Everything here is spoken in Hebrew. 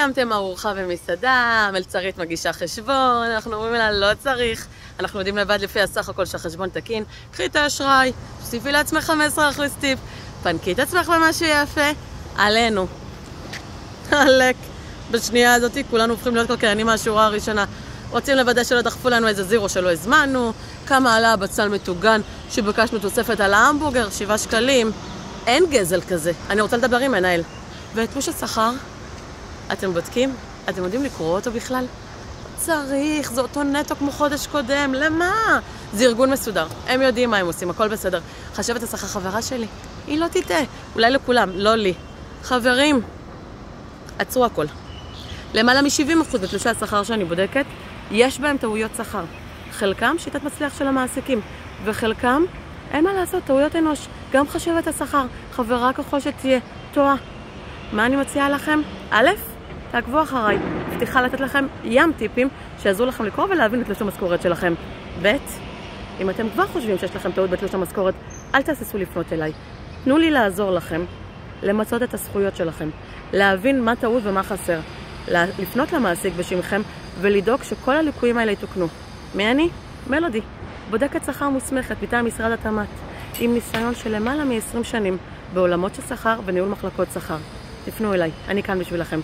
קמתם ארוחה במסעדה, מלצרית מגישה חשבון, אנחנו אומרים לה לא צריך, אנחנו יודעים לבד לפי הסך הכל שהחשבון תקין, קחי את האשראי, תוסיפי לעצמך 15 אחוז טיפ, פנקי את עצמך במשהו יפה, עלינו. עלק. בשנייה הזאת כולנו הופכים להיות כלכלנים מהשורה הראשונה. רוצים לוודא שלא דחפו לנו איזה זירו שלא הזמנו, כמה עלה הבצל מטוגן שבקשנו תוספת על ההמבורגר, 7 שקלים. אין גזל כזה, אני רוצה לדבר עם מנהל. ותלוש השכר, אתם בודקים? אתם יודעים לקרוא אותו בכלל? צריך, זה אותו נטו כמו חודש קודם, למה? זה ארגון מסודר, הם יודעים מה הם עושים, הכל בסדר. חשבת השכר חברה שלי, היא לא תטעה, אולי לכולם, לא לי. חברים, עצרו הכל. למעלה מ-70% בתלושי השכר שאני בודקת, יש בהם טעויות שכר. חלקם שיטת מצליח של המעסיקים, וחלקם, אין מה לעשות, טעויות אנוש. גם חשבת השכר, חברה ככל שתהיה, טועה. מה אני מציעה לכם? א', תעקבו אחריי. מבטיחה לתת לכם ים טיפים שיעזרו לכם לקרוא ולהבין את תלוש המשכורת שלכם. ב', אם אתם כבר חושבים שיש לכם טעות בתלוש המשכורת, אל תעשו לפנות אליי. תנו לי לעזור לכם, למצות את הזכויות שלכם, להבין מה טעות ומה חסר, לפנות למעסיק בשמכם ולדאוג שכל הליקויים האלה יתוקנו. מי אני? מלודי. בודקת שכר מוסמכת מטעם משרד התמ"ת, עם ניסיון של למעלה מ-20 שנים בעולמות של שכר וניהול מחלקות שכר. תפנו אליי, אני כאן בשבילכם.